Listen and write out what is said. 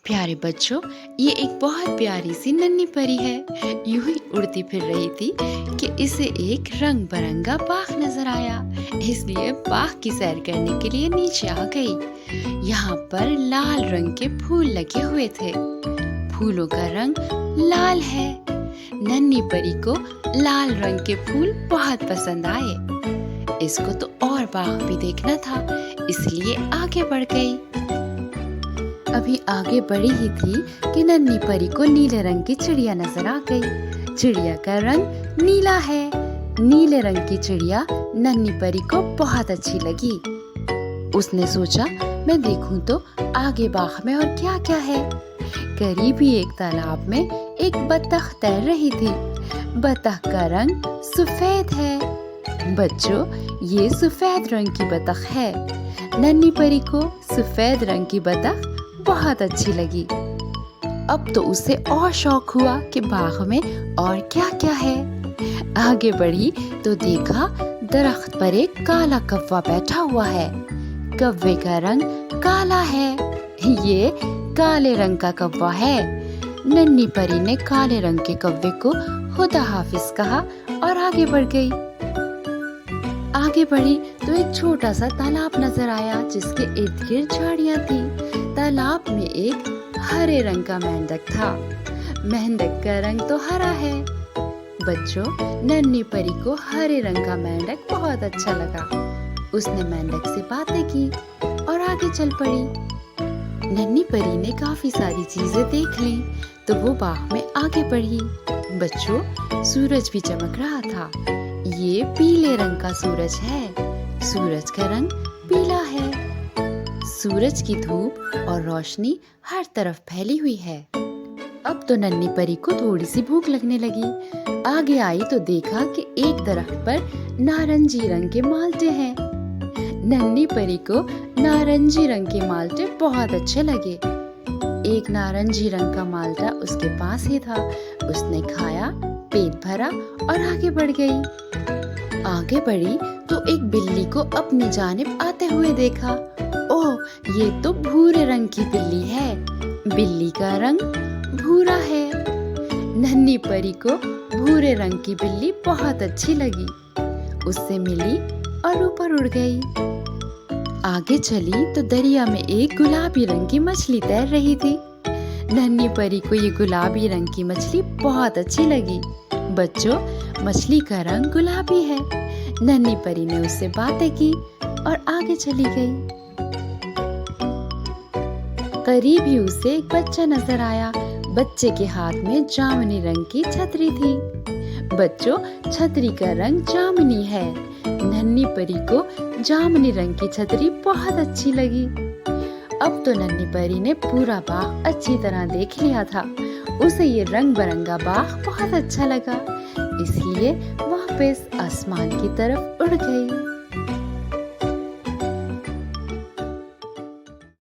प्यारे बच्चों, ये एक बहुत प्यारी सी नन्ही परी है। यूं ही उड़ती फिर रही थी कि इसे एक रंग बिरंगा बाग नजर आया, इसलिए बाग की सैर करने के लिए नीचे आ गई। यहाँ पर लाल रंग के फूल लगे हुए थे। फूलों का रंग लाल है। नन्ही परी को लाल रंग के फूल बहुत पसंद आए। इसको तो और बाग भी देखना था, इसलिए आगे बढ़ गई। अभी आगे बढ़ी ही थी कि नन्ही परी को नीले रंग की चिड़िया नजर आ गई। चिड़िया का रंग नीला है। नीले रंग की चिड़िया नन्ही परी को बहुत अच्छी लगी। उसने सोचा, मैं देखूं तो आगे बाग में और क्या क्या है। करीब ही एक तालाब में एक बतख तैर रही थी। बतख का रंग सफेद है। बच्चों, ये सफेद रंग की बतख है। नन्ही परी को सफेद रंग की बतख बहुत अच्छी लगी। अब तो उसे और शौक हुआ कि बाग में और क्या क्या है। आगे बढ़ी तो देखा दरख्त पर एक काला कौवा बैठा हुआ है। कौवे का रंग काला है। ये काले रंग का कौवा है। नन्ही परी ने काले रंग के कौवे को खुदा हाफिज कहा और आगे बढ़ गई। आगे बढ़ी तो एक छोटा सा तालाब नजर आया, जिसके इर्द गिर्द झाड़ियां थी। तालाब में एक हरे रंग का मेंढक था। मेंढक का रंग तो हरा है। बच्चों, नन्ही परी को हरे रंग का मेंढक बहुत अच्छा लगा। उसने मेंढक से बातें की और आगे चल पड़ी। नन्ही परी ने काफी सारी चीजें देख ली तो वो बाग में आगे बढ़ी। बच्चों, सूरज भी चमक रहा था। ये पीले रंग का सूरज है। सूरज का रंग पीला है। सूरज की धूप और रोशनी हर तरफ फैली हुई है। अब तो नन्ही परी को थोड़ी सी भूख लगने लगी। आगे आई तो देखा कि एक दरख्त पर नारंगी रंग के माल्टे हैं। नन्ही परी को नारंगी रंग के माल्टे बहुत अच्छे लगे। एक नारंगी रंग का माल्टा उसके पास ही था। उसने खाया, पेट भरा और आगे बढ़ गई। आगे बढ़ी तो एक बिल्ली को अपनी जानिब आते हुए देखा। ओह, ये तो भूरे रंग की बिल्ली है। बिल्ली का रंग भूरा है। नन्ही परी को भूरे रंग की बिल्ली बहुत अच्छी लगी। उससे मिली और ऊपर उड़ गई। आगे चली तो दरिया में एक गुलाबी रंग की मछली तैर रही थी। नन्ही परी को ये गुलाबी रंग की मछली बहुत अच्छी लगी। बच्चों, मछली का रंग गुलाबी है। नन्ही परी ने उससे बातें की और आगे चली गई। करीब ही उसे एक बच्चा नजर आया। बच्चे के हाथ में जामुनी रंग की छतरी थी। बच्चों, छतरी का रंग जामुनी है। नन्ही परी को जामुनी रंग की छतरी बहुत अच्छी लगी। अब तो नन्ही परी ने पूरा बाग अच्छी तरह देख लिया था। उसे ये रंग बिरंगा बाग बहुत अच्छा लगा, इसलिए वापस आसमान की तरफ उड़ गई।